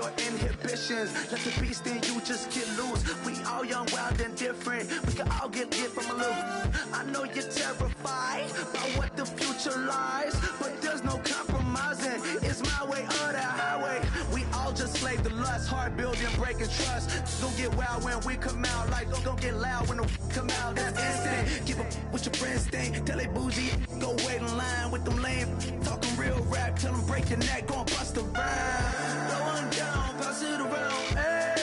your inhibitions. Let the beast in you just get loose. We all young, wild, and different. We can all get lit from a little. I know you're terrified by what the future lies, but there's no compromising. It's my way or the highway. We all just slave to lust, hard building, breaking trust. Don't get wild when we come out, like don't get loud when the come out. That's instant. Give up what your friends think. Tell they bougie, go wait in line with them lame. Talking real rap, tell them break your neck, go and bust a rhyme. Going down, pass it around. Hey,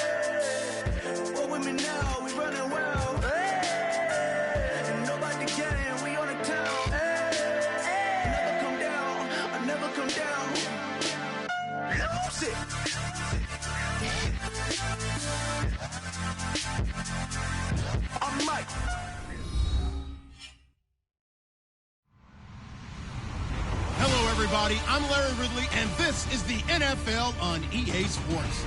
what with me now? We running well. Hey, and nobody can. We on the town. Hey, never come down. I never come down. Lose it. I'm Mike. Hello, everybody. I'm Larry Ridley, and this is the NFL on EA Sports.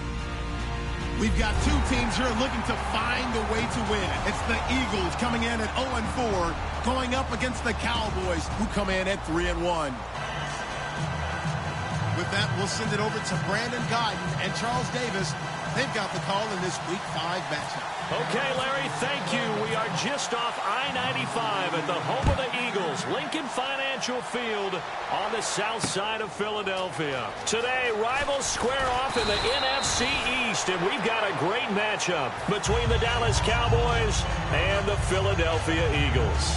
We've got two teams here looking to find a way to win. It's the Eagles coming in at 0-4, going up against the Cowboys, who come in at 3-1. With that, we'll send it over to Brandon Guyton and Charles Davis. They've got the call in this Week 5 matchup. Okay, Larry, thank you. We are just off I-95 at the home of the Eagles, Lincoln Financial Field on the south side of Philadelphia. Today, rivals square off in the NFC East, and we've got a great matchup between the Dallas Cowboys and the Philadelphia Eagles.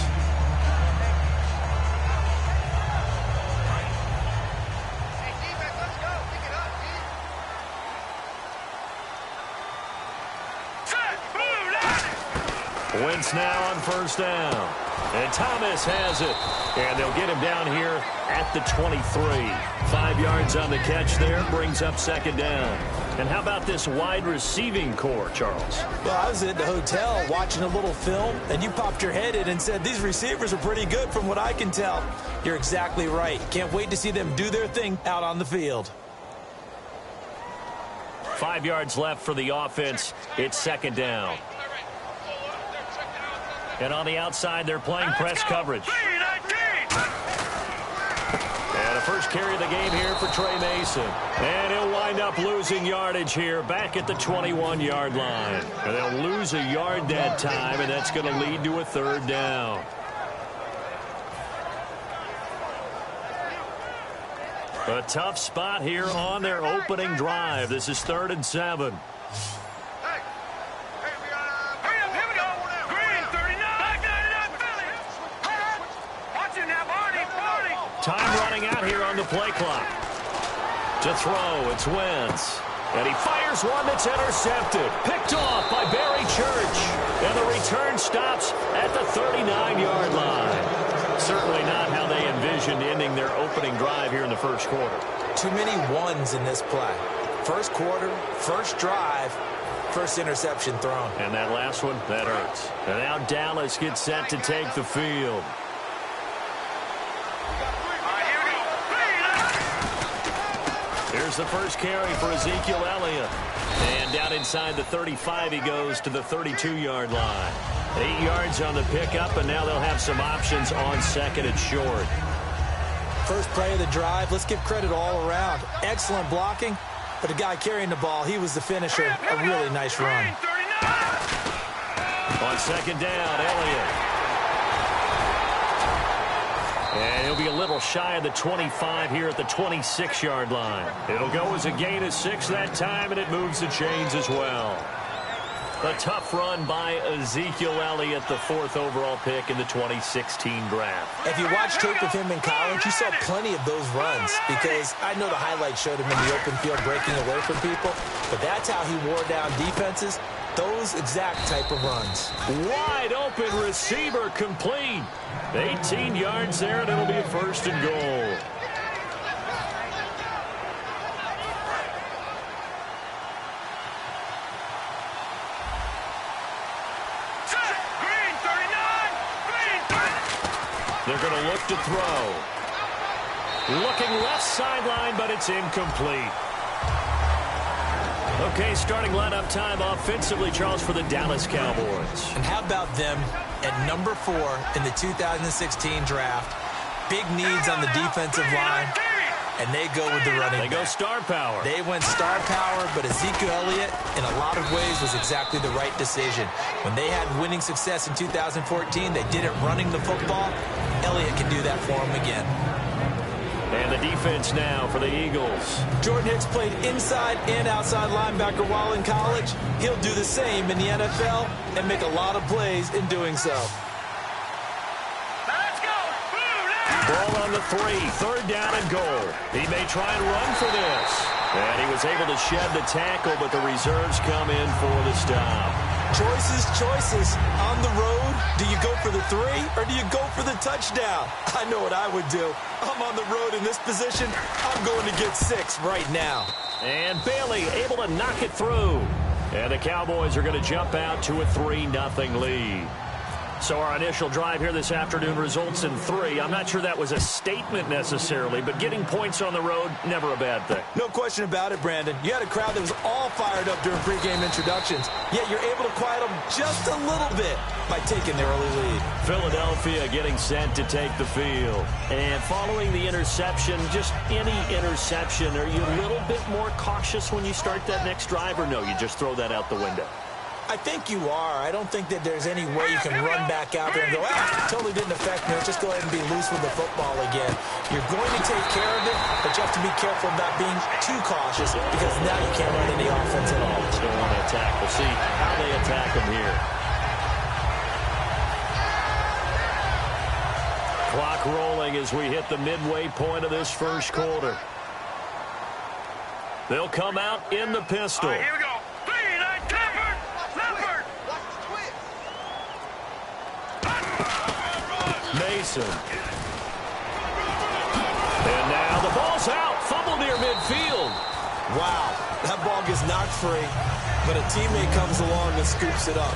Wentz now on first down. And Thomas has it. And they'll get him down here at the 23. 5 yards on the catch there. Brings up second down. And how about this wide receiving core, Charles? Well, I was at the hotel watching a little film, and you popped your head in and said, these receivers are pretty good from what I can tell. You're exactly right. Can't wait to see them do their thing out on the field. 5 yards left for the offense. It's second down. And on the outside, they're playing press coverage. And a first carry of the game here for Trey Mason. And he'll wind up losing yardage here back at the 21-yard line. And they'll lose a yard that time, and that's going to lead to a third down. A tough spot here on their opening drive. This is 3rd and 7. Time running out here on the play clock. To throw, it's Wentz. And he fires one that's intercepted. Picked off by Barry Church. And the return stops at the 39-yard line. Certainly not how they envisioned ending their opening drive here in the first quarter. Too many ones in this play. First quarter, first drive, first interception thrown. And that last one, that hurts. And now Dallas gets set to take the field. Here's the first carry for Ezekiel Elliott. And down inside the 35, he goes to the 32-yard line. 8 yards on the pickup, and now they'll have some options on second and short. First play of the drive, let's give credit all around. Excellent blocking, but the guy carrying the ball, he was the finisher. A really nice run. On second down, Elliott. And he'll be a little shy of the 25 here at the 26-yard line. It'll go as a gain of 6 that time, and it moves the chains as well. A tough run by Ezekiel Elliott, the 4th overall pick in the 2016 draft. If you watch tape of him in college, you saw plenty of those runs, because I know the highlights showed him in the open field breaking away from people, but that's how he wore down defenses, those exact type of runs. Wide open receiver complete. 18 yards there, and it'll be a first and goal. They're going to look to throw. Looking left sideline, but it's incomplete. Okay, starting lineup time offensively, Charles, for the Dallas Cowboys. And how about them at number 4 in the 2016 draft? Big needs on the defensive line. and they go with the running back. They go star power. They went star power, but Ezekiel Elliott, in a lot of ways, was exactly the right decision. When they had winning success in 2014, they did it running the football. Elliott can do that for them again. And the defense now for the Eagles. Jordan Hicks played inside and outside linebacker while in college. He'll do the same in the NFL and make a lot of plays in doing so. Ball on the 3, 3rd down and goal. He may try and run for this. And he was able to shed the tackle, but the reserves come in for the stop. Choices. On the road, do you go for the 3 or do you go for the touchdown? I know what I would do. I'm on the road in this position. I'm going to get 6 right now. And Bailey able to knock it through. And the Cowboys are going to jump out to a 3-0 lead. So our initial drive here this afternoon results in 3. I'm not sure that was a statement necessarily, but getting points on the road, never a bad thing. No question about it, Brandon. You had a crowd that was all fired up during pregame introductions, yet you're able to quiet them just a little bit by taking the early lead. Philadelphia getting set to take the field. And following the interception, just any interception, are you a little bit more cautious when you start that next drive, or no, you just throw that out the window? I think you are. I don't think that there's any way you can run back out there and go, totally didn't affect me. Just go ahead and be loose with the football again. You're going to take care of it, but you have to be careful about being too cautious because now you can't run any offense at all. Still want to attack. We'll see how they attack them here. Clock rolling as we hit the midway point of this first quarter. They'll come out in the pistol. All right, here we go. Mason. And now the ball's out. Fumble near midfield. Wow, that ball gets knocked free, but a teammate comes along and scoops it up.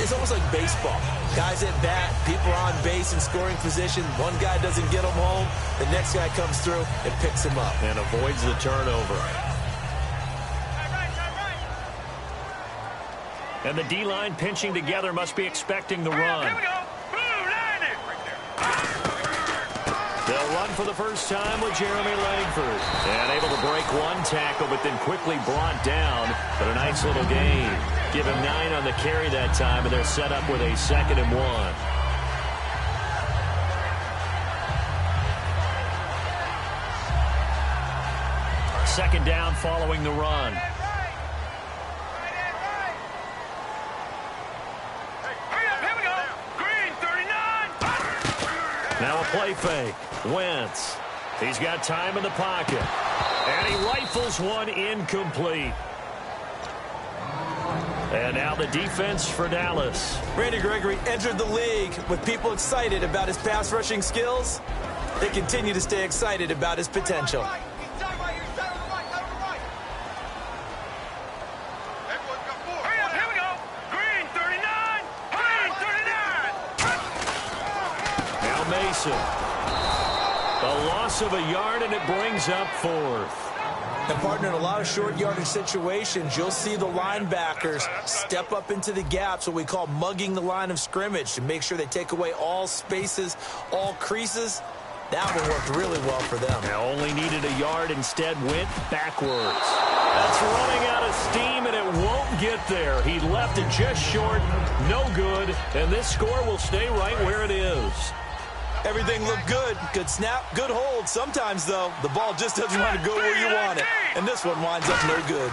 It's almost like baseball. Guys at bat, people are on base in scoring position. One guy doesn't get him home. The next guy comes through and picks him up. And avoids the turnover. And the D-line pinching together must be expecting the run. Here we go. They'll run for the first time with Jeremy Langford. And able to break one tackle, but then quickly brought down. But a nice little gain. Give him 9 on the carry that time, and they're set up with a 2nd and 1. Second down following the run. Now a play fake. Wentz. He's got time in the pocket. And he rifles one incomplete. And now the defense for Dallas. Randy Gregory entered the league with people excited about his pass rushing skills. They continue to stay excited about his potential. A loss of a yard, and it brings up 4th. And, partner, in a lot of short yardage situations, you'll see the linebackers step up into the gaps, what we call mugging the line of scrimmage, to make sure they take away all spaces, all creases. That one worked really well for them. Now only needed a yard, instead went backwards. That's running out of steam, and it won't get there. He left it just short, no good, and this score will stay right where it is. Everything looked good. Good snap, good hold. Sometimes, though, the ball just doesn't want to go where you want it. And this one winds up no good.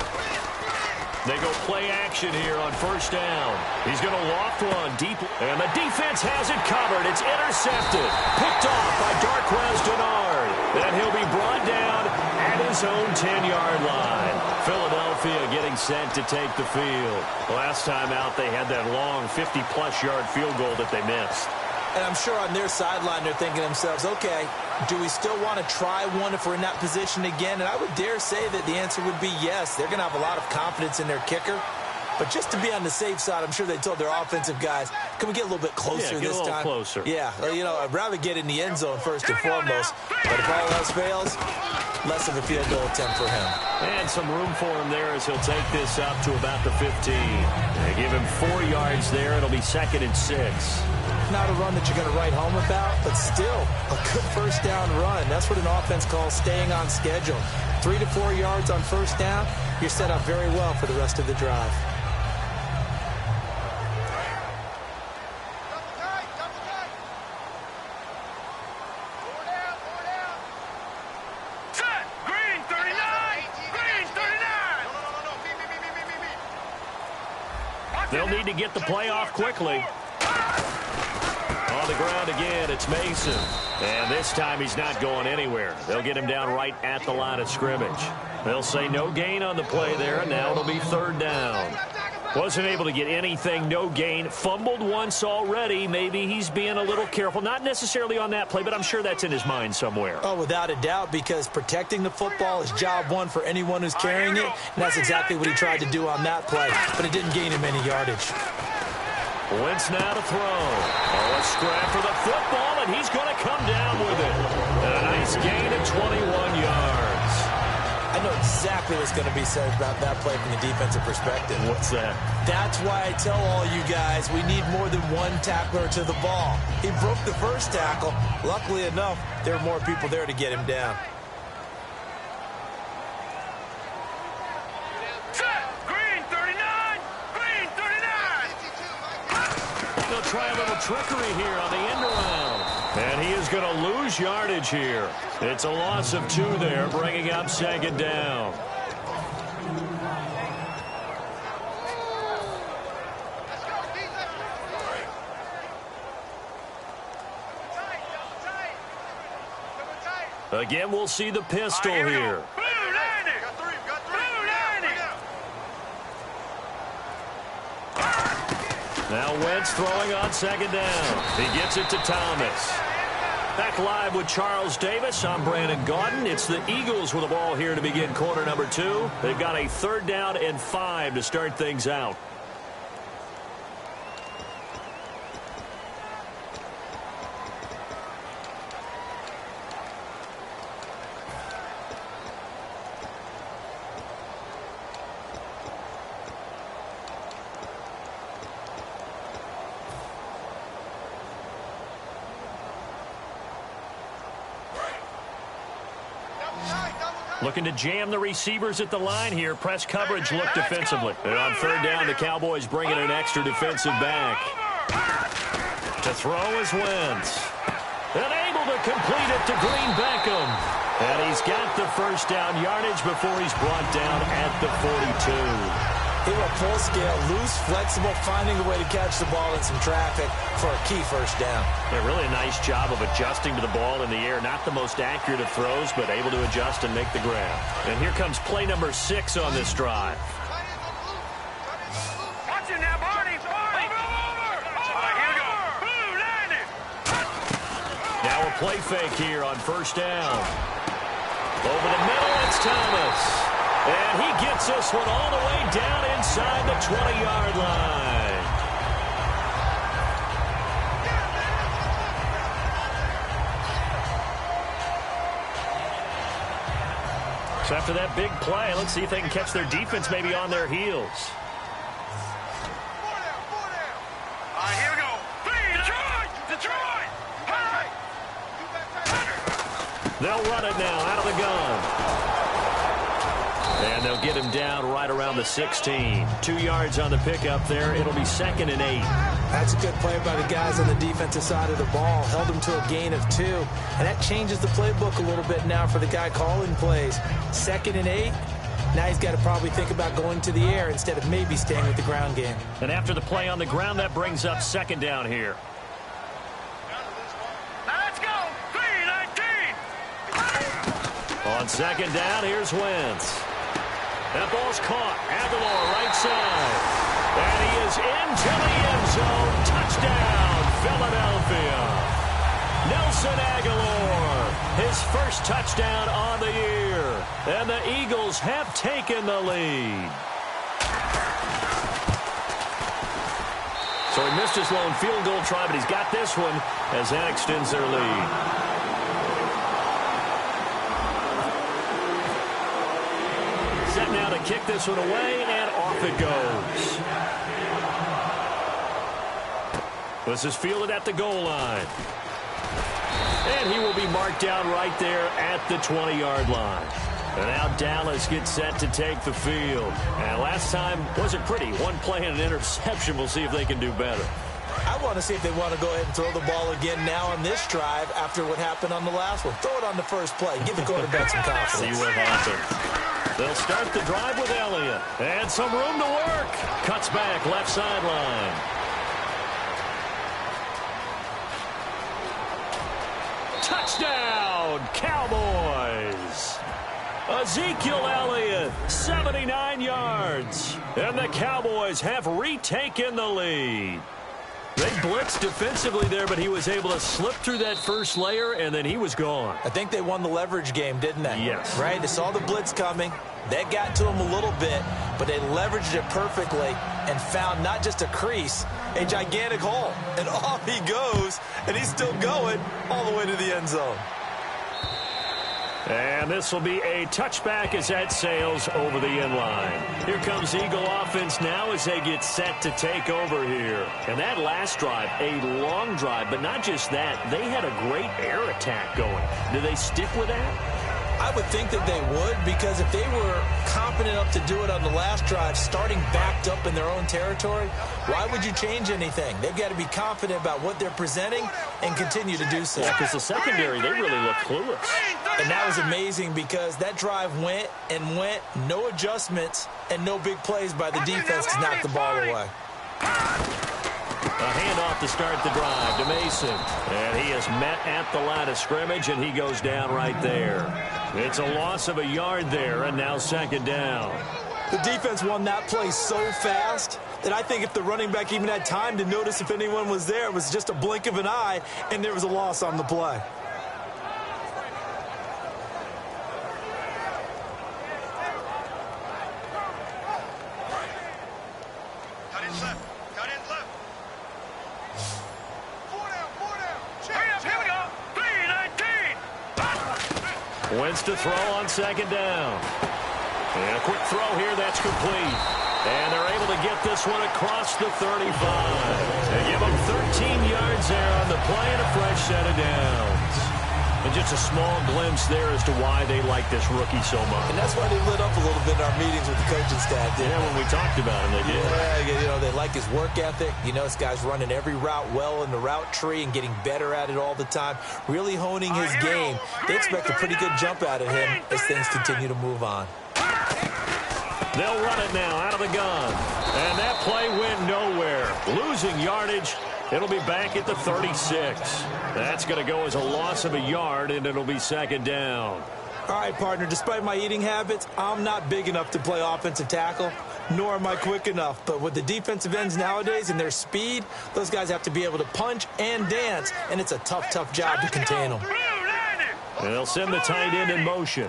They go play action here on first down. He's going to loft one deep. And the defense has it covered. It's intercepted. Picked off by Darquez Denard. And he'll be brought down at his own 10-yard line. Philadelphia getting set to take the field. Last time out, they had that long 50-plus yard field goal that they missed. And I'm sure on their sideline they're thinking to themselves, okay, do we still want to try one if we're in that position again? And I would dare say that the answer would be yes. They're going to have a lot of confidence in their kicker. But just to be on the safe side, I'm sure they told their offensive guys, can we get a little bit closer this time? Closer. Yeah, you know, I'd rather get in the end zone first and foremost. But if all else fails, less of a field goal attempt for him. And some room for him there as he'll take this up to about the 15. They give him 4 yards there. It'll be 2nd and 6. Not a run that you're going to write home about, but still a good first down run. That's what an offense calls staying on schedule. 3 to 4 yards on first down, you're set up very well for the rest of the drive. They'll need to get the play off quickly. On the ground again, it's Mason. And this time he's not going anywhere. They'll get him down right at the line of scrimmage. They'll say no gain on the play there, and now it'll be third down. Wasn't able to get anything, no gain. Fumbled once already. Maybe he's being a little careful. Not necessarily on that play, but I'm sure that's in his mind somewhere. Oh, without a doubt, because protecting the football is job one for anyone who's carrying it. And that's exactly what he tried to do on that play, but it didn't gain him any yardage. Wentz now to throw. Oh, a scrap for the football, and he's going to come down with it. And a nice gain of 21 yards. I know exactly what's going to be said about that play from the defensive perspective. What's that? That's why I tell all you guys we need more than one tackler to the ball. He broke the first tackle. Luckily enough, there were more people there to get him down. They'll try a little trickery here on the end around. And he is going to lose yardage here. It's a loss of 2 there, bringing up second down. Again, we'll see the pistol here. Now Wentz throwing on second down. He gets it to Thomas. Back live with Charles Davis. I'm Brandon Gaudin. It's the Eagles with the ball here to begin quarter number 2. They've got a 3rd down and 5 to start things out. Looking to jam the receivers at the line here. Press coverage look defensively. And on 3rd down, the Cowboys bringing an extra defensive back. To throw is Wentz. And able to complete it to Green Beckham. And he's got the first down yardage before he's brought down at the 42. He went full scale, loose, flexible, finding a way to catch the ball in some traffic for a key first down. Yeah, really a nice job of adjusting to the ball in the air. Not the most accurate of throws, but able to adjust and make the grab. And here comes play number 6 on this drive. Watch it now, Barney. Over. Here we go. Now a play fake here on first down. Over the middle, it's Thomas. And he gets this one all the way down inside the 20-yard line. So after that big play, let's see if they can catch their defense maybe on their heels. Here we go. Detroit. They'll run it now out of the gun. And they'll get him down right around the 16. 2 yards on the pickup there. It'll be 2nd and 8. That's a good play by the guys on the defensive side of the ball. Held him to a gain of 2. And that changes the playbook a little bit now for the guy calling plays. 2nd and 8. Now he's got to probably think about going to the air instead of maybe staying with the ground game. And after the play on the ground, that brings up 2nd down here. Now let's go. 3-19. On 2nd down, here's Wentz. That ball's caught. Aguilar right side. And he is into the end zone. Touchdown, Philadelphia. Nelson Aguilar, his first touchdown on the year. And the Eagles have taken the lead. So he missed his lone field goal try, but he's got this one as that extends their lead. Set now to kick this one away, and off it goes. This is fielded at the goal line. And he will be marked down right there at the 20-yard line. And now Dallas gets set to take the field. And last time wasn't pretty. One play and an interception. We'll see if they can do better. I want to see if they want to go ahead and throw the ball again now on this drive after what happened on the last one. Throw it on the first play. Give the quarterback some confidence. See what happens. They'll start the drive with Elliott. And some room to work. Cuts back left sideline. Touchdown, Cowboys. Ezekiel Elliott, 79 yards. And the Cowboys have retaken the lead. They blitzed defensively there, but he was able to slip through that first layer, and then he was gone. I think they won the leverage game, didn't they? Yes. Right? They saw the blitz coming. That got to him a little bit, but they leveraged it perfectly and found not just a crease, a gigantic hole. And off he goes, and he's still going all the way to the end zone. And this will be a touchback as that sails over the end line. Here comes Eagle offense now as they get set to take over here. And that last drive, a long drive, but not just that. They had a great air attack going. Do they stick with that? I would think that they would, because if they were confident enough to do it on the last drive, starting backed up in their own territory, why would you change anything? They've got to be confident about what they're presenting and continue to do so. Yeah, because the secondary, they really look clueless. And that was amazing because that drive went and went, no adjustments and no big plays by the defense to knock the ball away. A handoff to start the drive to Mason. And he is met at the line of scrimmage, and he goes down right there. It's a loss of a yard there, and now second down. The defense won that play so fast that I think if the running back even had time to notice if anyone was there, it was just a blink of an eye, and there was a loss on the play. Wentz to throw on second down. And a quick throw here, that's complete. And they're able to get this one across the 35. They give them 13 yards there on the play and a fresh set of downs. And just a small glimpse there as to why they like this rookie so much. And that's why they lit up a little bit in our meetings with the coaching staff. Yeah, when we talked about him, they did. Yeah, you know, they like his work ethic. You know, this guy's running every route well in the route tree and getting better at it all the time, really honing his game. They expect a pretty good jump out of him as things continue to move on. They'll run it now out of the gun. And that play went nowhere. Losing yardage. It'll be back at the 36. That's going to go as a loss of a yard, and it'll be second down. All right, partner, despite my eating habits, I'm not big enough to play offensive tackle, nor am I quick enough. But with the defensive ends nowadays and their speed, those guys have to be able to punch and dance, and it's a tough, tough job to contain them. And they'll send the tight end in motion.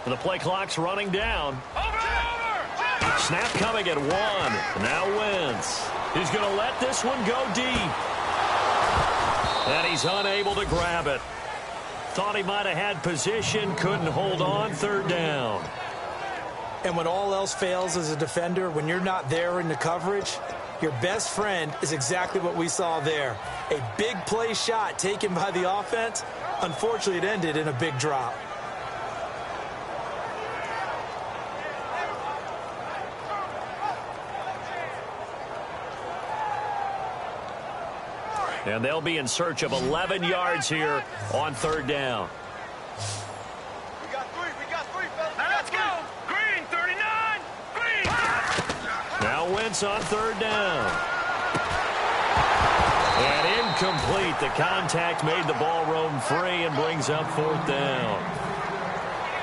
And the play clock's running down. Snap coming at one. Now Wentz. He's going to let this one go deep. And he's unable to grab it. Thought he might have had position, couldn't hold on, third down. And when all else fails as a defender, when you're not there in the coverage, your best friend is exactly what we saw there. A big play shot taken by the offense. Unfortunately, it ended in a big drop. And they'll be in search of 11 yards here on third down. We got three, fellas. Now let's go. Green, 39. Green. Now Wentz on third down. And incomplete. The contact made the ball roam free and brings up fourth down.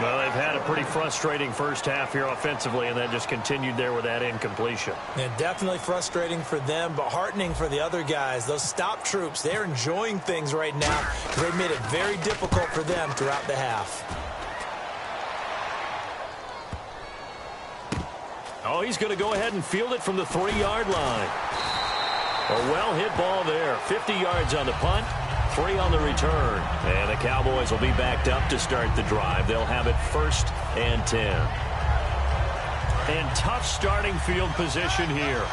Well, they've had a pretty frustrating first half here offensively, and then just continued there with that incompletion. Yeah, definitely frustrating for them, but heartening for the other guys. Those stop troops, they're enjoying things right now. They've made it very difficult for them throughout the half. Oh, he's going to go ahead and field it from the 3-yard line. A well-hit ball there. 50 yards on the punt. 3 on the return. And the Cowboys will be backed up to start the drive. They'll have it 1st and 10. And tough starting field position here.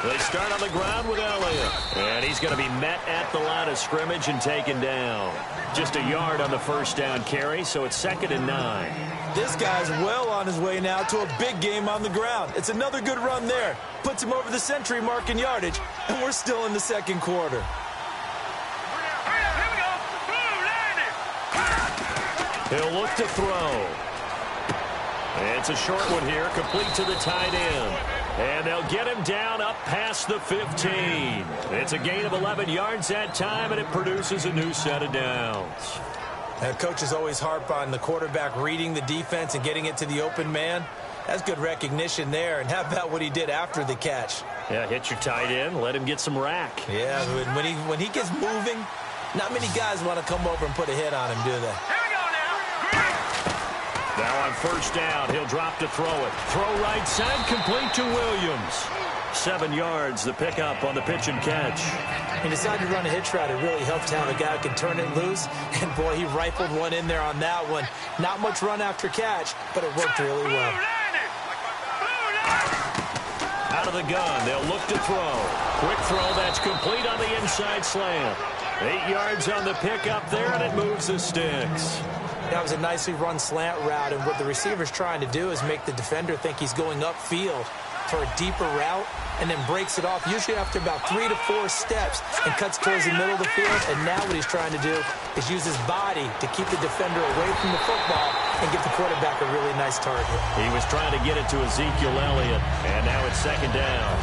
They start on the ground with Elliott. And he's going to be met at the line of scrimmage and taken down. Just a yard on the first down carry, so it's 2nd and 9. This guy's well on his way now to a big game on the ground. It's another good run there. Puts him over the century mark in yardage, and we're still in the second quarter. He'll look to throw. It's a short one here, complete to the tight end. And they'll get him down up past the 15. It's a gain of 11 yards that time, and it produces a new set of downs. Coaches always harp on the quarterback reading the defense and getting it to the open man. That's good recognition there. And how about what he did after the catch? Yeah, hit your tight end, let him get some rack. Yeah, when he gets moving, not many guys want to come over and put a hit on him, do they? Now on first down, he'll drop to throw it. Throw right side, complete to Williams. 7 yards, the pickup on the pitch and catch. He decided to run a hitch route. It really helped to have a guy who can turn it loose. And, boy, he rifled one in there on that one. Not much run after catch, but it worked really well. Out of the gun, they'll look to throw. Quick throw, that's complete on the inside slant. 8 yards on the pickup there, and it moves the sticks. That was a nicely run slant route, and what the receiver's trying to do is make the defender think he's going upfield for a deeper route, and then breaks it off, usually after about 3 to 4 steps, and cuts towards the middle of the field. And now what he's trying to do is use his body to keep the defender away from the football and give the quarterback a really nice target. He was trying to get it to Ezekiel Elliott, and now it's 2nd down.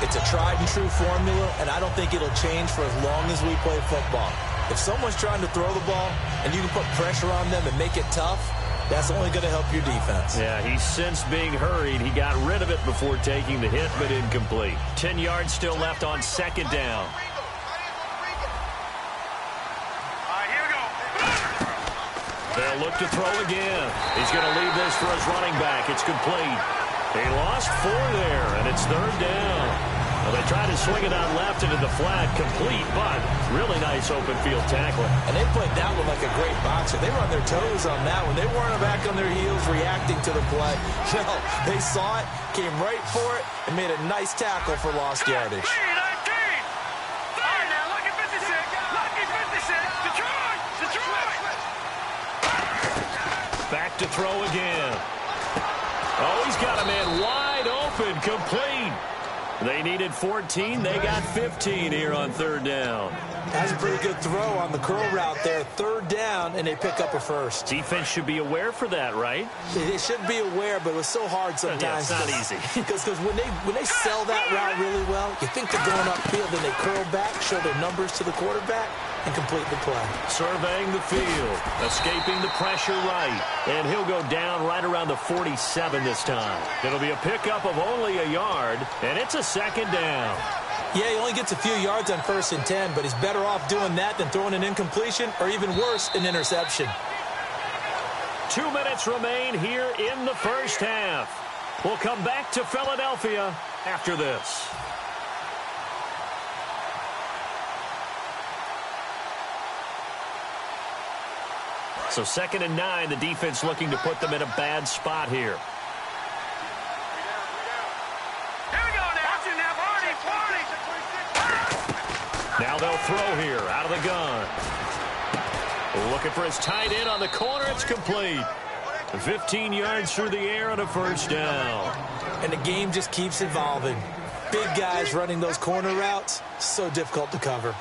It's a tried-and-true formula, and I don't think it'll change for as long as we play football. If someone's trying to throw the ball and you can put pressure on them and make it tough, that's only going to help your defense. Yeah, he's since being hurried. He got rid of it before taking the hit, but incomplete. 10 yards still left on 2nd down. They'll look to throw again. He's going to leave this for his running back. It's complete. He lost 4 there, and it's 3rd down. Well, they tried to swing it on left into the flat, complete, but really nice open field tackling. And they played that one like a great boxer. They were on their toes on that one. They weren't back on their heels reacting to the play. No, they saw it, came right for it, and made a nice tackle for lost yardage. Back to throw again. Oh, he's got a man wide open, complete. They needed 14. They got 15 here on 3rd down. That's a pretty good throw on the curl route there. 3rd down, and they pick up a first. Defense should be aware for that, right? They should be aware, but it was so hard sometimes. Yeah, it's not easy. Because when they sell that route really well, you think they're going upfield, then they curl back, show their numbers to the quarterback, and complete the play. Surveying the field, escaping the pressure right, and he'll go down right around the 47 this time. It'll be a pickup of only a yard, and it's a 2nd down. Yeah, he only gets a few yards on 1st and 10, but he's better off doing that than throwing an incompletion, or even worse, an interception. 2 minutes remain here in the first half. We'll come back to Philadelphia after this. So 2nd and 9, the defense looking to put them in a bad spot here. Now they'll throw here out of the gun. Looking for his tight end on the corner. It's complete. 15 yards through the air on a 1st down. And the game just keeps evolving. Big guys running those corner routes, so difficult to cover.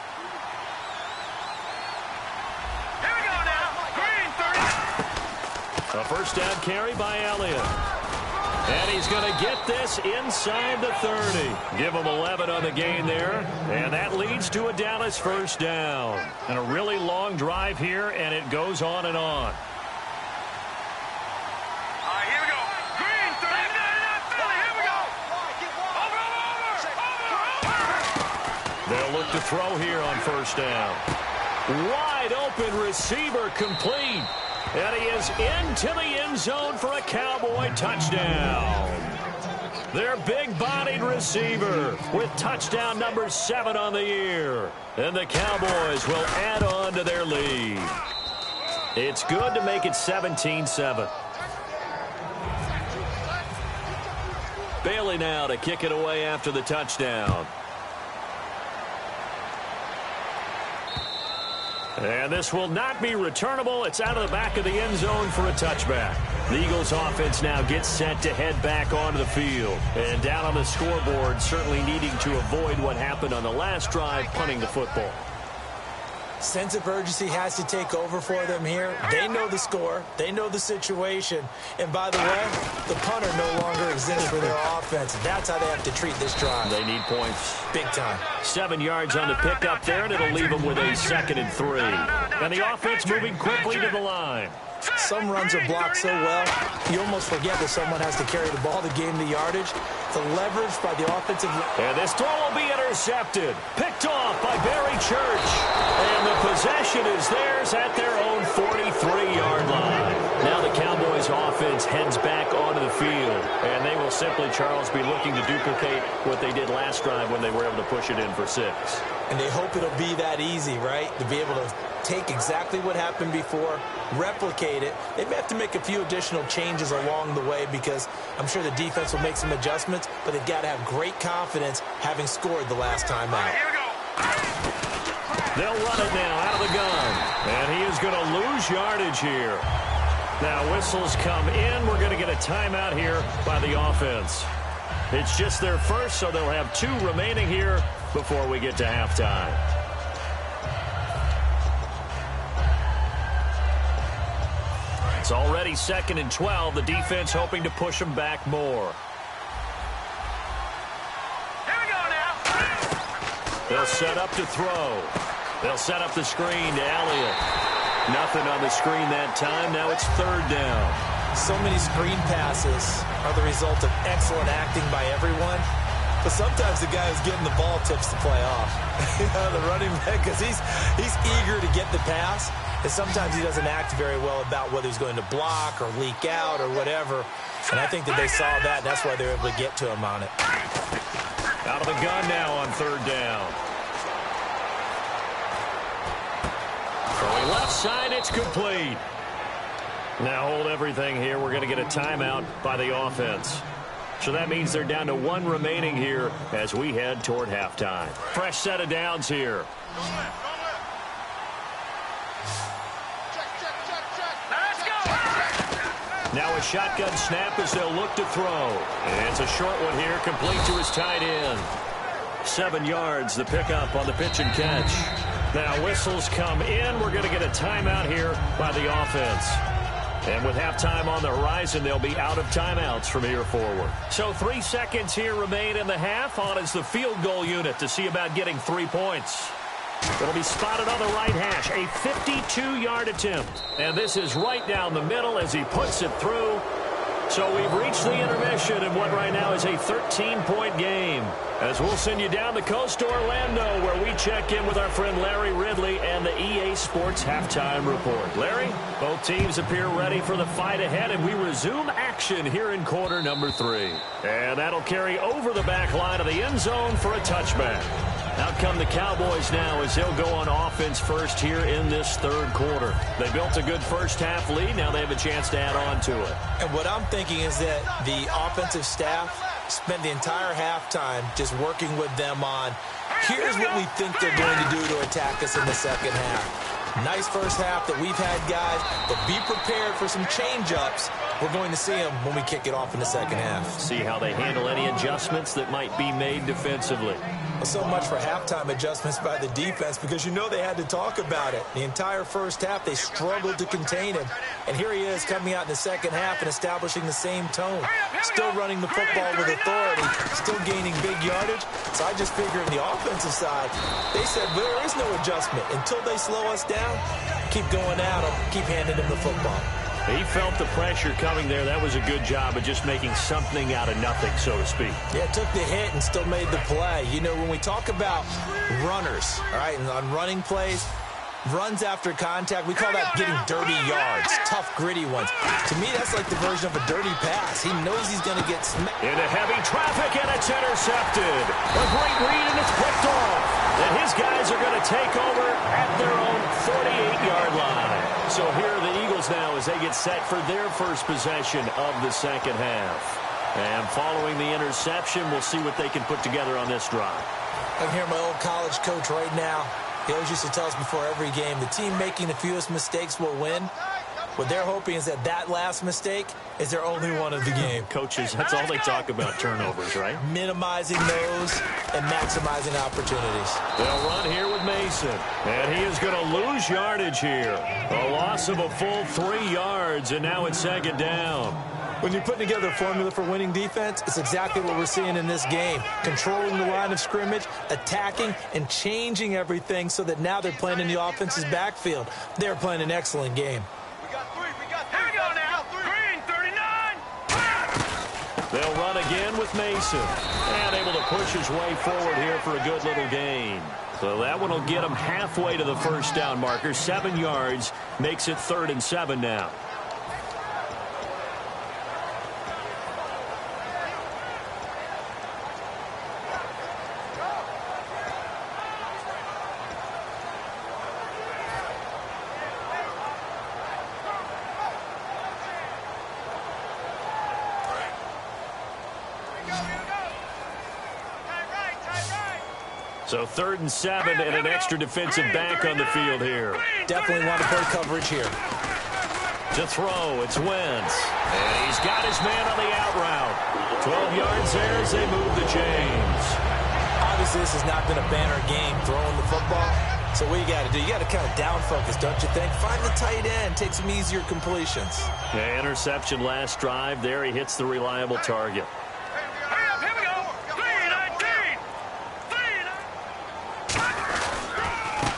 A 1st down carry by Elliott. And he's going to get this inside the 30. Give him 11 on the gain there. And that leads to a Dallas 1st down. And a really long drive here, and it goes on and on. Here we go. Green, 30. Here we go. Over. They'll look to throw here on 1st down. Wide open receiver, complete. And he is into the end zone for a Cowboy touchdown. Their big-bodied receiver with touchdown number 7 on the year. And the Cowboys will add on to their lead. It's good to make it 17-7. Bailey now to kick it away after the touchdown. And this will not be returnable. It's out of the back of the end zone for a touchback. The Eagles offense now gets set to head back onto the field. And down on the scoreboard, certainly needing to avoid what happened on the last drive, punting the football. Sense of urgency has to take over for them here. They know the score. They know the situation. And by the way, the punter no longer exists for their offense. That's how they have to treat this drive. They need points. Big time. 7 yards on the pickup there, and it'll leave them with a 2nd and 3. And the offense moving quickly to the line. Some runs are blocked so well, you almost forget that someone has to carry the ball to gain the yardage. The leverage by the offensive line. And this throw will be intercepted. Picked off by Barry Church. And the possession is theirs at their own 43-yard line. Now the Cowboys offense heads back onto the field. And they will simply, Charles, be looking to duplicate what they did last drive when they were able to push it in for 6. And they hope it'll be that easy, right? To be able to take exactly what happened before, replicate it. They may have to make a few additional changes along the way because I'm sure the defense will make some adjustments, but they've got to have great confidence having scored the last time out. Here we go. They'll run it now out of the gun. And he is going to lose yardage here. Now whistles come in. We're going to get a timeout here by the offense. It's just their first, so they'll have 2 remaining here before we get to halftime. It's already 2nd and 12. The defense hoping to push them back more. Here we go now. They'll set up to throw. They'll set up the screen to Elliott. Nothing on the screen that time. Now it's 3rd down. So many screen passes are the result of excellent acting by everyone. But sometimes the guy who's getting the ball tips the play off. The running back, because he's eager to get the pass. And sometimes he doesn't act very well about whether he's going to block or leak out or whatever. And I think that they saw that. And that's why they were able to get to him on it. Out of the gun now on 3rd down. Throwing left side, it's complete. Now hold everything here. We're going to get a timeout by the offense. So that means they're down to 1 remaining here as we head toward halftime. Fresh set of downs here. Now a shotgun snap as they'll look to throw. And it's a short one here, complete to his tight end. 7 yards, the pickup on the pitch and catch. Now whistles come in. We're going to get a timeout here by the offense. And with halftime on the horizon, they'll be out of timeouts from here forward. So 3 seconds here remain in the half. On is the field goal unit to see about getting 3 points. It'll be spotted on the right hash. A 52-yard attempt. And this is right down the middle as he puts it through. So we've reached the intermission in what right now is a 13-point game. As we'll send you down the coast to Orlando, where we check in with our friend Larry Ridley and the EA Sports Halftime Report. Larry, both teams appear ready for the fight ahead, and we resume action here in quarter number 3. And that'll carry over the back line of the end zone for a touchback. Out come the Cowboys now as they'll go on offense first here in this 3rd quarter. They built a good first-half lead. Now they have a chance to add on to it. And what I'm thinking is that the offensive staff spent the entire halftime just working with them on, here's what we think they're going to do to attack us in the second half. Nice first half that we've had, guys, but be prepared for some change-ups. We're going to see them when we kick it off in the second half. See how they handle any adjustments that might be made defensively. Well, so much for halftime adjustments by the defense because you know they had to talk about it. The entire first half, they struggled to contain him. And here he is coming out in the second half and establishing the same tone. Still running the football with authority, still gaining big yardage. So I just figure on the offensive side, they said, well, there is no adjustment. Until they slow us down, keep going at them, keep handing them the football. He felt the pressure coming there. That was a good job of just making something out of nothing, so to speak. Yeah, took the hit and still made the play. You know, when we talk about runners, all right, and on running plays, runs after contact, we call that getting dirty yards, tough, gritty ones. To me, that's like the version of a dirty pass. He knows he's going to get smacked. Into heavy traffic, and it's intercepted. A great read, and it's picked off. And his guys are going to take over at their own 48-yard line. So here are the Eagles now as they get set for their first possession of the second half. And following the interception, we'll see what they can put together on this drive. I can hear my old college coach right now. He always used to tell us before every game, the team making the fewest mistakes will win. What they're hoping is that that last mistake is their only one of the game. Coaches, that's all they talk about, turnovers, right? Minimizing those and maximizing opportunities. They'll run here with Mason. And he is going to lose yardage here. A loss of a full 3 yards, and now it's second down. When you're putting together a formula for winning defense, it's exactly what we're seeing in this game. Controlling the line of scrimmage, attacking, and changing everything so that now they're playing in the offense's backfield. They're playing an excellent game. Here we go now. Green, 39. They'll run again with Mason. And able to push his way forward here for a good little gain. So that one will get him halfway to the first down marker. 7 yards makes it 3rd and 7 now. So 3rd and 7 and an extra defensive back on the field here. Definitely want to play coverage here. To throw, it's Wentz. And he's got his man on the out route. 12 yards there as they move the chains. Obviously, this has not been a banner game throwing the football. So what you got to do, you got to kind of down focus, don't you think? Find the tight end, take some easier completions. Yeah, interception last drive. There he hits the reliable target.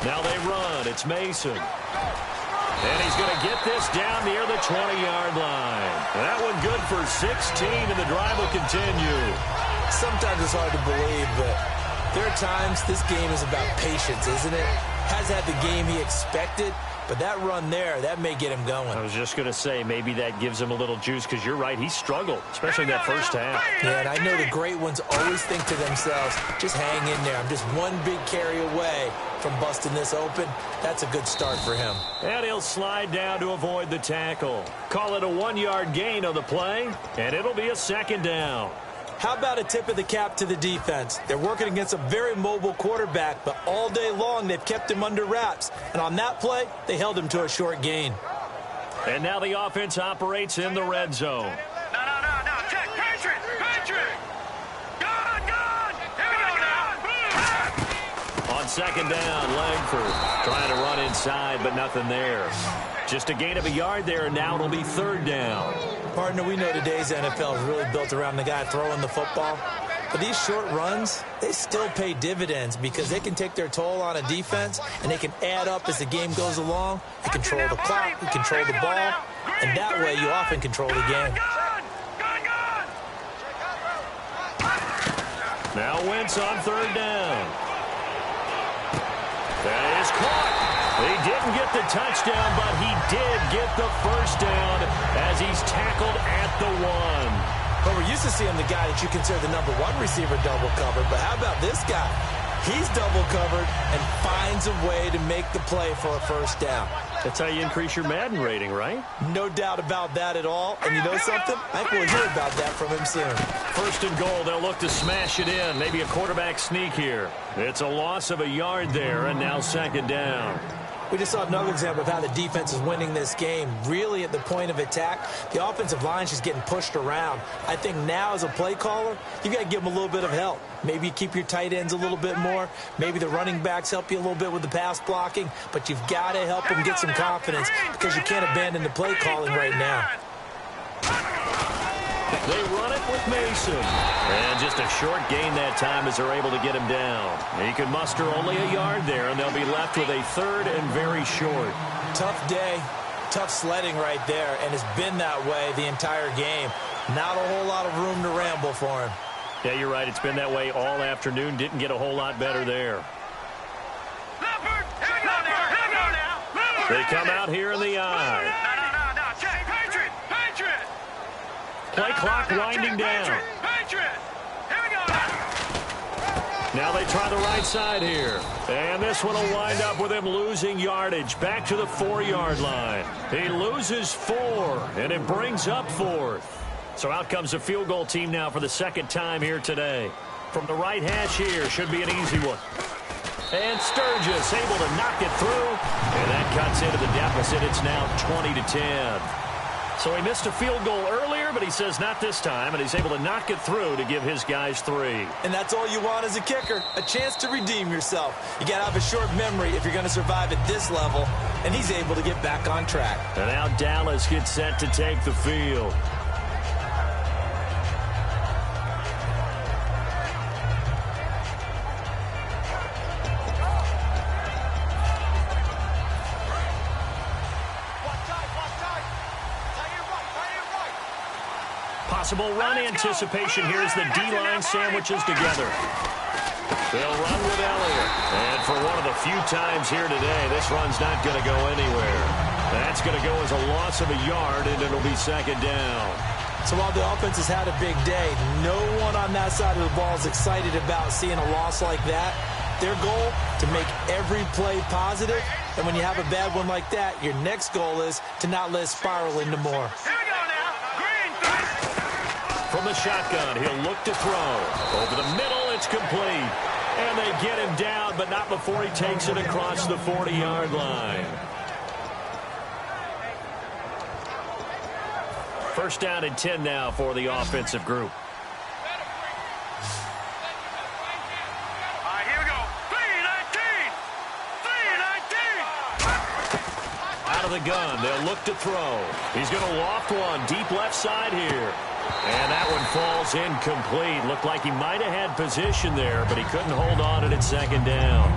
Now they run. It's Mason. And he's going to get this down near the 20-yard line. That one good for 16, and the drive will continue. Sometimes it's hard to believe, but there are times this game is about patience, isn't it? Has had the game he expected, but that run there, that may get him going. I was just going to say, maybe that gives him a little juice, because you're right, he struggled, especially in that first half. Yeah, and I know the great ones always think to themselves, just hang in there. I'm just one big carry away from busting this open. That's a good start for him. And he'll slide down to avoid the tackle. Call it a 1-yard gain on the play, and it'll be a second down. How about a tip of the cap to the defense? They're working against a very mobile quarterback, but all day long they've kept him under wraps. And on that play, they held him to a short gain. And now the offense operates in the red zone. No. Check. Patriot. Gone. Here we go now. On second down, Langford trying to run inside, but nothing there. Just a gain of a yard there, and now it'll be 3rd down. Partner, we know today's NFL is really built around the guy throwing the football. But these short runs, they still pay dividends because they can take their toll on a defense, and they can add up as the game goes along. You control the clock, you control the ball, and that way you often control the game. Now Wentz on 3rd down. That is caught. He didn't get the touchdown, but he did get the first down as he's tackled at the 1. But we're used to seeing the guy that you consider the #1 receiver double covered. But how about this guy? He's double covered and finds a way to make the play for a first down. That's how you increase your Madden rating, right? No doubt about that at all. And you know something? I think we'll hear about that from him soon. 1st and goal. They'll look to smash it in. Maybe a quarterback sneak here. It's a loss of a yard there, and now 2nd down. We just saw another example of how the defense is winning this game. Really at the point of attack, the offensive line is just getting pushed around. I think now as a play caller, you've got to give them a little bit of help. Maybe you keep your tight ends a little bit more. Maybe the running backs help you a little bit with the pass blocking. But you've got to help them get some confidence because you can't abandon the play calling right now. They run it with Mason. And just a short gain that time as they're able to get him down. He can muster only a yard there, and they'll be left with a 3rd and very short. Tough day, tough sledding right there, and it's been that way the entire game. Not a whole lot of room to ramble for him. Yeah, you're right. It's been that way all afternoon. Didn't get a whole lot better there. They come out here in the eye. No. Check. Patriot. Play clock winding down. Patriot. Here we go. Now they try the right side here. And this one will wind up with him losing yardage. Back to the 4-yard line. He loses 4, and it brings up 4th. So out comes the field goal team now for the second time here today. From the right hash here, should be an easy one. And Sturgis able to knock it through. And that cuts into the deficit. It's now 20-10. So he missed a field goal earlier, but he says not this time, and he's able to knock it through to give his guys 3. And that's all you want as a kicker, a chance to redeem yourself. You got to have a short memory if you're going to survive at this level, and he's able to get back on track. And now Dallas gets set to take the field. Possible run anticipation. Here's the D-line sandwiches together. They'll run with Elliott. And for one of the few times here today, this run's not going to go anywhere. That's going to go as a loss of a yard, and it'll be second down. So while the offense has had a big day, no one on that side of the ball is excited about seeing a loss like that. Their goal, to make every play positive. And when you have a bad one like that, your next goal is to not let it spiral into more. From the shotgun, he'll look to throw. Over the middle, it's complete. And they get him down, but not before he takes it across the 40-yard line. First down and 10 now for the offensive group. All right, here we go. 3-19. Out of the gun, they'll look to throw. He's going to loft one deep left side here. And that one falls incomplete. Looked like he might have had position there, but he couldn't hold on at second down.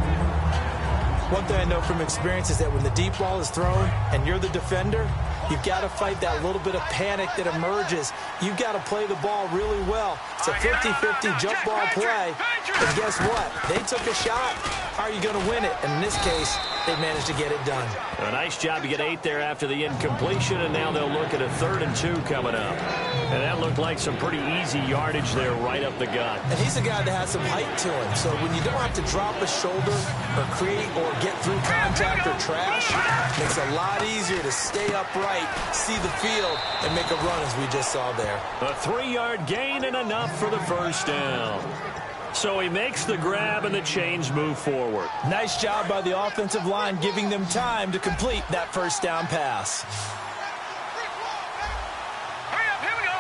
One thing I know from experience is that when the deep ball is thrown and you're the defender, you've got to fight that little bit of panic that emerges. You've got to play the ball really well. It's a 50-50 jump ball play. And guess what? They took a shot. How are you going to win it? And in this case, they managed to get it done. A nice job to get 8 there after the incompletion, and now they'll look at a 3rd and 2 coming up. And that looked like some pretty easy yardage there right up the gut. And he's a guy that has some height to him. So when you don't have to drop a shoulder or create or get through contact or trash, it makes it a lot easier to stay upright, see the field, and make a run as we just saw there. A 3-yard gain and enough for the first down. So he makes the grab and the chains move forward. Nice job by the offensive line giving them time to complete that first down pass. Hurry up, here we go.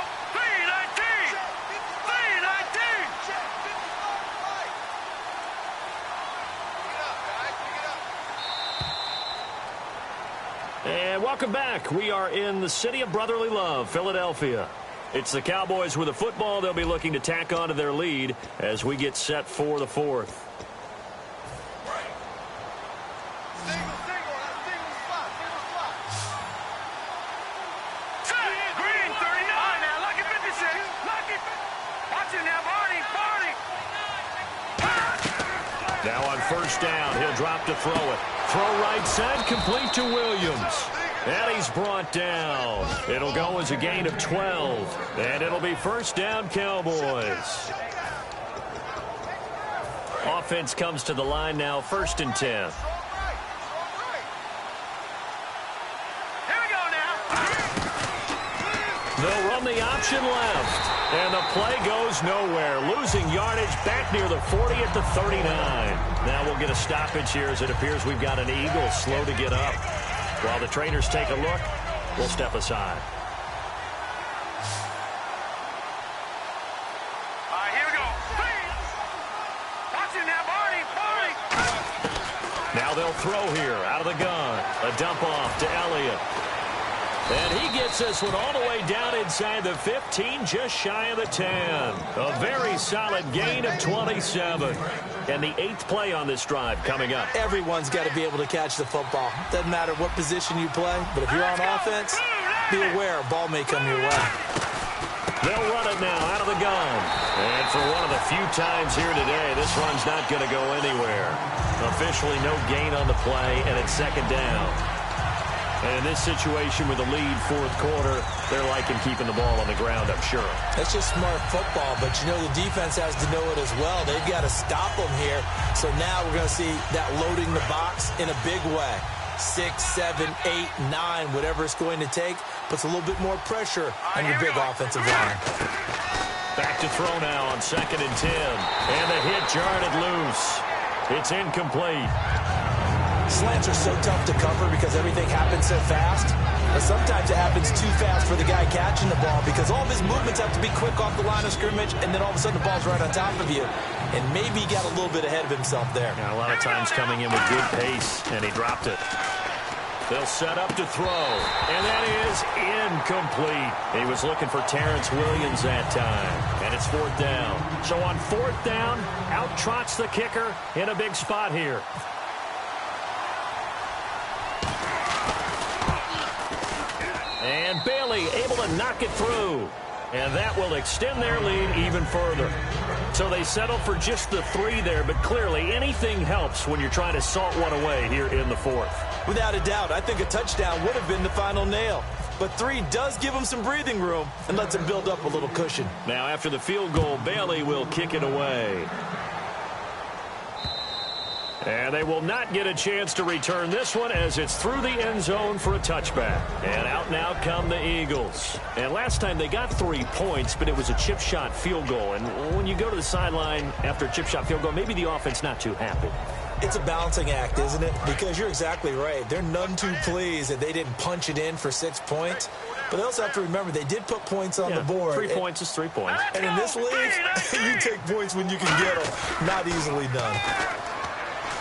3-19. And welcome back. We are in the city of brotherly love, Philadelphia. It's the Cowboys with the football. They'll be looking to tack on to their lead as we get set for the 4th. Green, 39. Now, lucky 56. Lucky. Watch it now, Barney. Now on first down, he'll drop to throw it. Throw right side, complete to Williams. And he's brought down. It'll go as a gain of 12. And it'll be first down, Cowboys. Offense comes to the line now, 1st and 10. Here we go now. They'll run the option left. And the play goes nowhere. Losing yardage back near the 40 at the 39. Now we'll get a stoppage here as it appears we've got an Eagle slow to get up. While the trainers take a look, we'll step aside. All right, here we go. Watch it now, Barney. Now they'll throw here out of the gun. A dump off to Elliott. And he gets this one all the way down inside the 15, just shy of the 10. A very solid gain of 27. And the 8th play on this drive coming up. Everyone's got to be able to catch the football. Doesn't matter what position you play, but if you're on offense, be aware a ball may come your way. They'll run it now out of the gun. And for one of the few times here today, this run's not going to go anywhere. Officially no gain on the play, and it's second down. And in this situation with the lead 4th quarter, they're liking keeping the ball on the ground, I'm sure. That's just smart football, but you know the defense has to know it as well. They've got to stop them here. So now we're going to see that loading the box in a big way. 6, 7, 8, 9, whatever it's going to take. puts a little bit more pressure on your big offensive line. Back to throw now on 2nd and 10. And the hit jarred it loose. It's incomplete. Slants are so tough to cover because everything happens so fast. But sometimes it happens too fast for the guy catching the ball because all of his movements have to be quick off the line of scrimmage, and then all of a sudden the ball's right on top of you. And maybe he got a little bit ahead of himself there. Yeah, a lot of times coming in with good pace, and he dropped it. They'll set up to throw, and that is incomplete. He was looking for Terrence Williams that time, and it's 4th down. So on 4th down, out trots the kicker in a big spot here. And Bailey able to knock it through. And that will extend their lead even further. So they settle for just the 3 there, but clearly anything helps when you're trying to salt one away here in the 4th. Without a doubt, I think a touchdown would have been the final nail. But 3 does give them some breathing room and lets them build up a little cushion. Now after the field goal, Bailey will kick it away. And they will not get a chance to return this one as it's through the end zone for a touchback. And out now come the Eagles. And last time they got 3 points, but it was a chip shot field goal. And when you go to the sideline after a chip shot field goal, maybe the offense not too happy. It's a balancing act, isn't it? Because you're exactly right. They're none too pleased that they didn't punch it in for 6 points. But they also have to remember they did put points on the board. 3 points is 3 points. And in this league, you take points when you can get them. Not easily done.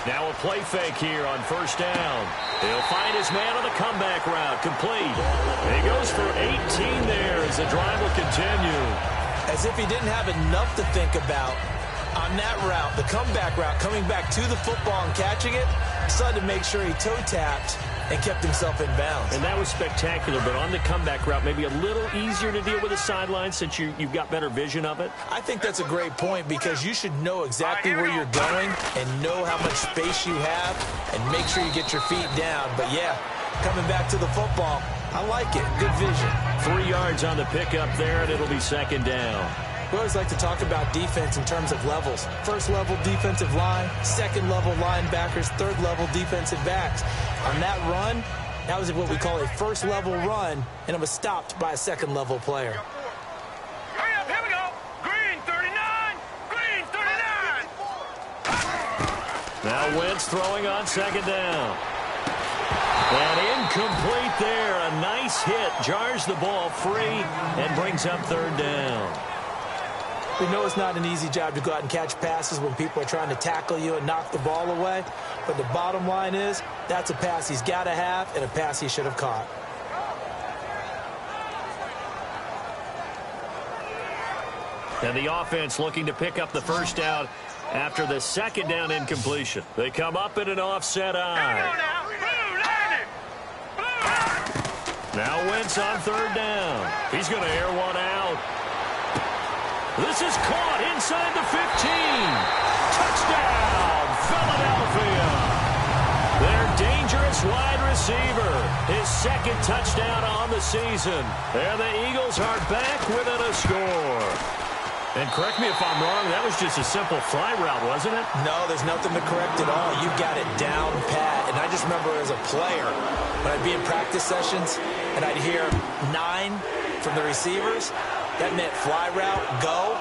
Now a play fake here on 1st down. He'll find his man on the comeback route. Complete. He goes for 18 there as the drive will continue. As if he didn't have enough to think about on that route, the comeback route, coming back to the football and catching it, decided to make sure he toe-tapped and kept himself in bounds. And that was spectacular, but on the comeback route, maybe a little easier to deal with the sideline since you've got better vision of it? I think that's a great point because you should know exactly where you're going and know how much space you have and make sure you get your feet down. But, yeah, coming back to the football, I like it. Good vision. 3 yards on the pickup there, and it'll be 2nd down. We always like to talk about defense in terms of levels. 1st level defensive line, 2nd level linebackers, 3rd level defensive backs. On that run, that was what we call a 1st level run, and it was stopped by a 2nd level player. Hurry up, here we go. Green 39, green 39. Now Wentz throwing on 2nd down. And incomplete there. A nice hit. Jars the ball free and brings up 3rd down. We know it's not an easy job to go out and catch passes when people are trying to tackle you and knock the ball away. But the bottom line is, that's a pass he's got to have and a pass he should have caught. And the offense looking to pick up the 1st down after the 2nd down incompletion. They come up in an offset eye. Now Wentz on 3rd down. He's going to air one out. This is caught inside the 15. Touchdown, Philadelphia. Their dangerous wide receiver. His 2nd touchdown on the season. And the Eagles are back within a score. And correct me if I'm wrong, that was just a simple fly route, wasn't it? No, there's nothing to correct at all. You got it down pat. And I just remember as a player, when I'd be in practice sessions and I'd hear 9 from the receivers, that meant fly route, go,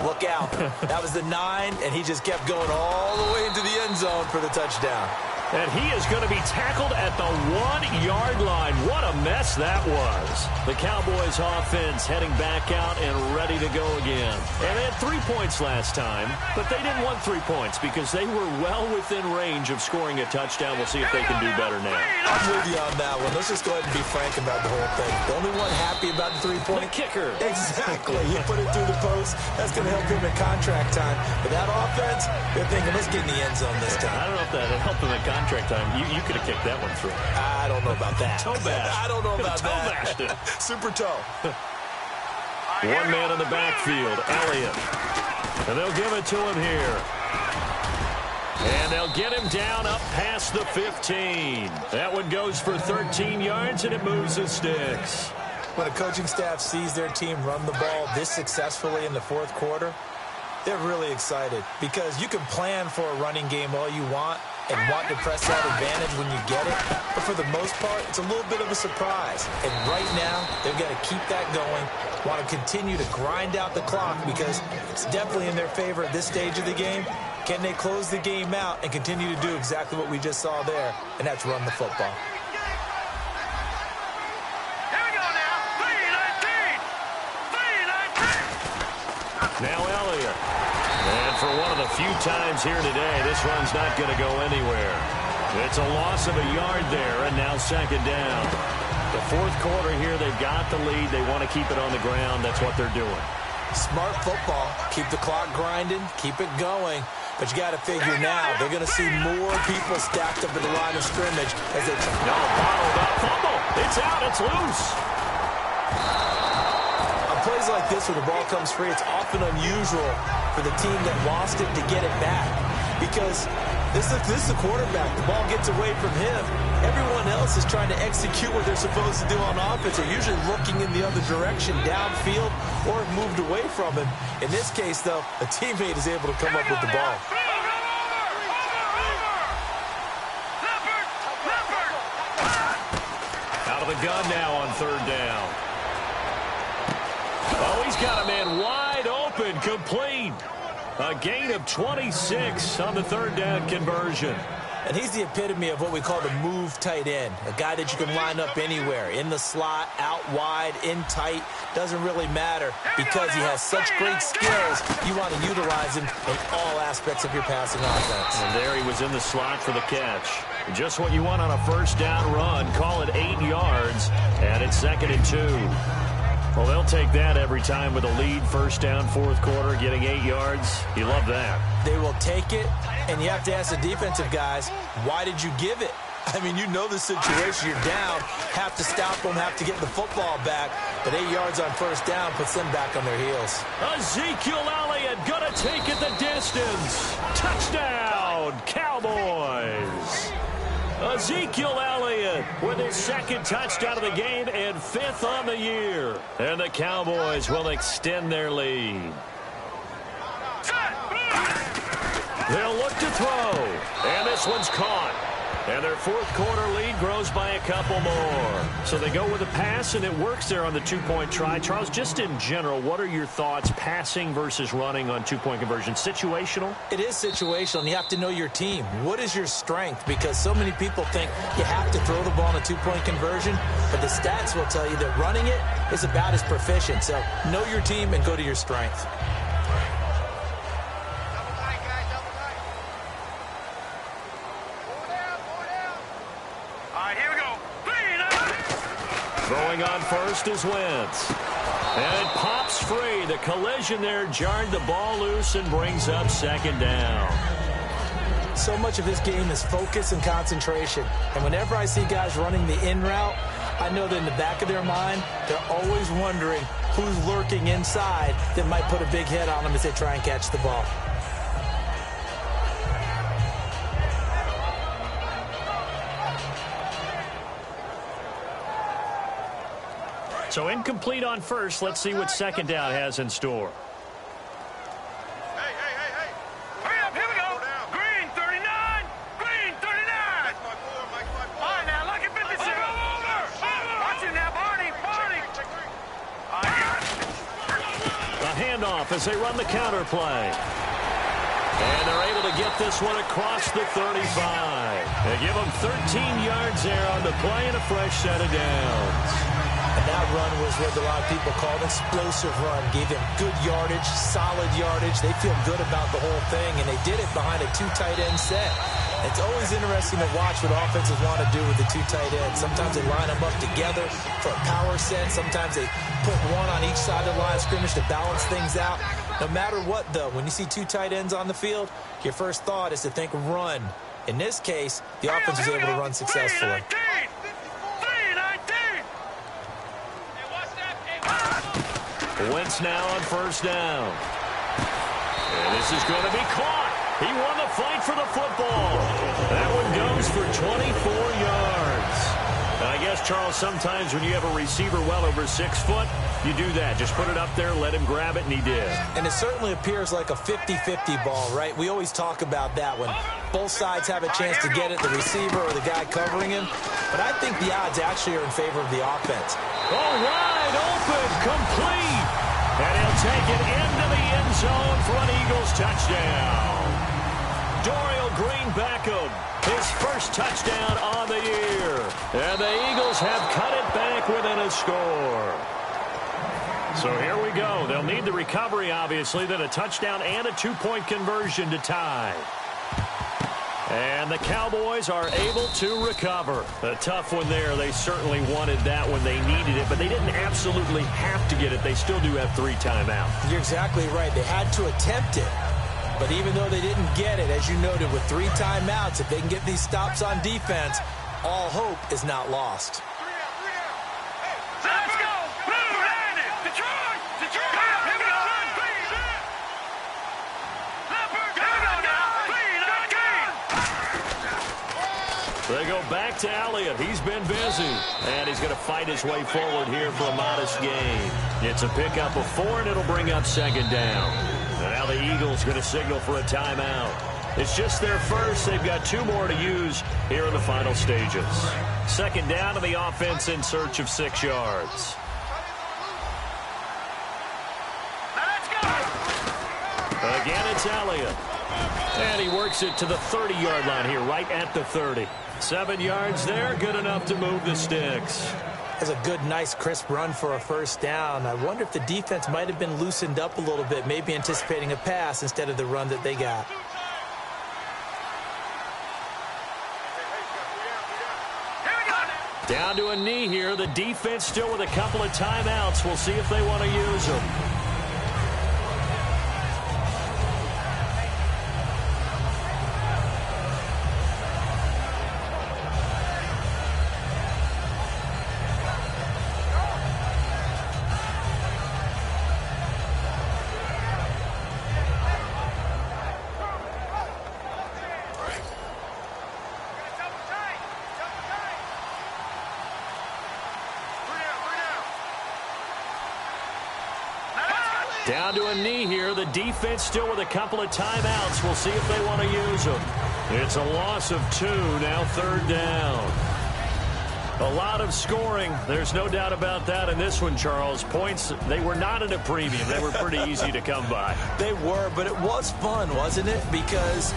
look out. That was the 9, and he just kept going all the way into the end zone for the touchdown. And he is going to be tackled at the 1-yard line. What a mess that was. The Cowboys offense heading back out and ready to go again. And they had 3 points last time, but they didn't want 3 points because they were well within range of scoring a touchdown. We'll see if they can do better now. I'm with you on that one. Let's just go ahead and be frank about the whole thing. The only one happy about the 3-point. The kicker. Exactly. You put it through the post. That's going to help him at contract time. But that offense, they're thinking, let's get in the end zone this time. I don't know if that helped him at contract time. You could have kicked that one through. I don't know about that. Toe bash. I don't know about toe that. bashed it. Super toe. One man in the backfield, Elliott. And they'll give it to him here. And they'll get him down up past the 15. That one goes for 13 yards, and it moves the sticks. When a coaching staff sees their team run the ball this successfully in the 4th quarter, they're really excited because you can plan for a running game all you want, and want to press that advantage when you get it. But for the most part, it's a little bit of a surprise. And right now, they've got to keep that going, want to continue to grind out the clock because it's definitely in their favor at this stage of the game. Can they close the game out and continue to do exactly what we just saw there, and that's run the football? Now Elliott. And for one of the few times here today, this run's not going to go anywhere. It's a loss of a yard there, and now second down. The fourth quarter here, they've got the lead. They want to keep it on the ground. That's what they're doing. Smart football. Keep the clock grinding. Keep it going. But you got to figure now, they're going to see more people stacked up at the line of scrimmage as they try. No, bottled up fumble. It's out. It's loose. Plays like this where the ball comes free, it's often unusual for the team that lost it to get it back because this is the quarterback. The ball gets away from him. Everyone else is trying to execute what they're supposed to do on offense. They're usually looking in the other direction, downfield, or have moved away from him. In this case, though, a teammate is able to come up with the ball. Out of the gun now on third down. Oh, he's got a man wide open, complete. A gain of 26 on the third down conversion. And he's the epitome of what we call the move tight end. A guy that you can line up anywhere, in the slot, out wide, in tight. Doesn't really matter because he has such great skills. You want to utilize him in all aspects of your passing offense. And there he was in the slot for the catch. Just what you want on a first down run. Call it 8 yards, and it's 2nd and 2. Well, they'll take that every time with a lead, first down, fourth quarter, getting 8 yards. You love that. They will take it, and you have to ask the defensive guys, why did you give it? I mean, you know the situation. You're down, have to stop them, have to get the football back, but 8 yards on first down puts them back on their heels. Ezekiel Elliott gonna take it the distance. Touchdown, Cowboys. Ezekiel Elliott with his second touchdown of the game and 5th on the year. And the Cowboys will extend their lead. They'll look to throw. And this one's caught. And their fourth quarter lead grows by a couple more. So they go with a pass, and it works there on the two-point try. Charles, just in general, what are your thoughts passing versus running on two-point conversion? Situational? It is situational, and you have to know your team. What is your strength? Because so many people think you have to throw the ball in a two-point conversion, but the stats will tell you that running it is about as proficient. So know your team and go to your strength. Throwing on first is Wentz. And it pops free. The collision there jarred the ball loose and brings up second down. So much of this game is focus and concentration. And whenever I see guys running the in route, I know that in the back of their mind, they're always wondering who's lurking inside that might put a big hit on them as they try and catch the ball. So incomplete on first. Let's see what second down has in store. Hey. Hurry up, here we go. Green 39. Green 39. All right, now, look at 57. Watch it now, Barney. A handoff as they run the counter play. And they're able to get this one across the 35. They give them 13 yards there on the play and a fresh set of downs. And that run was what a lot of people call an explosive run. Gave them good yardage, solid yardage. They feel good about the whole thing, and they did it behind a two tight end set. It's always interesting to watch what offenses want to do with the two tight ends. Sometimes they line them up together for a power set. Sometimes they put one on each side of the line of scrimmage to balance things out. No matter what, though, when you see two tight ends on the field, your first thought is to think run. In this case, the offense was able to run successfully. Wentz now on first down. And this is going to be caught. He won the fight for the football. That one goes for 24 yards. I guess Yes, Charles, sometimes when you have a receiver well over 6 foot, you do that. Just put it up there, let him grab it, and he did. And it certainly appears like a 50-50 ball, right? We always talk about that when both sides have a chance to get it, the receiver or the guy covering him. But I think the odds actually are in favor of the offense. Oh, wide open, complete. And he'll take it into the end zone for an Eagles touchdown. Dorial Green-Beckham, his first touchdown on the year. And the Eagles have cut it back within a score. So here we go. They'll need the recovery, obviously, then a touchdown and a 2-point conversion to tie. And the Cowboys are able to recover. A tough one there. They certainly wanted that when they needed it, but they didn't absolutely have to get it. They still do have 3 timeouts. You're exactly right. They had to attempt it. But even though they didn't get it, as you noted, with 3 timeouts, if they can get these stops on defense, all hope is not lost. Let's go! Detroit! Detroit! Here we go! They go back to Elliott. He's been busy. And he's going to fight his way forward here for a modest gain. It's a pickup of 4, and it'll bring up 2nd down. And now the Eagles going to signal for a timeout. It's just their first. They've got 2 more to use here in the final stages. 2nd down to the offense in search of 6 yards. Again, it's Elliott. And he works it to the 30-yard line here, right at the 30. 7 yards there, good enough to move the sticks. That's a good, nice, crisp run for a first down. I wonder if the defense might have been loosened up a little bit, maybe anticipating a pass instead of the run that they got. Down to a knee here. The defense still with a couple of timeouts. We'll see if they want to use them. Down to a knee here. The defense still with a couple of timeouts. We'll see if they want to use them. It's a loss of 2. Now 3rd down. A lot of scoring. There's no doubt about that in this one, Charles. Points, they were not at a premium. They were pretty easy to come by. They were, but it was fun, wasn't it? Because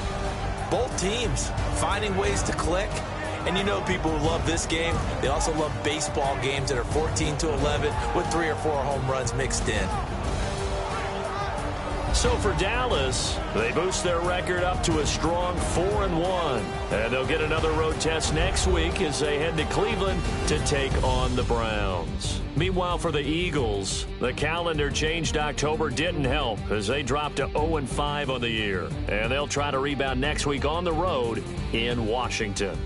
both teams finding ways to click. And you know people who love this game, they also love baseball games that are 14-11 with 3 or 4 home runs mixed in. So for Dallas, they boost their record up to a strong 4-1. And they'll get another road test next week as they head to Cleveland to take on the Browns. Meanwhile, for the Eagles, the calendar changed October didn't help as they dropped to 0-5 on the year. And they'll try to rebound next week on the road in Washington.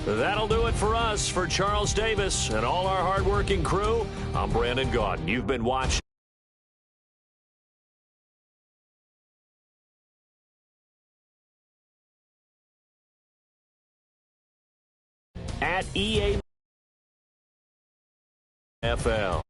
That'll do it for us. For Charles Davis and all our hardworking crew, I'm Brandon Gaudin. You've been watching at EA NFL.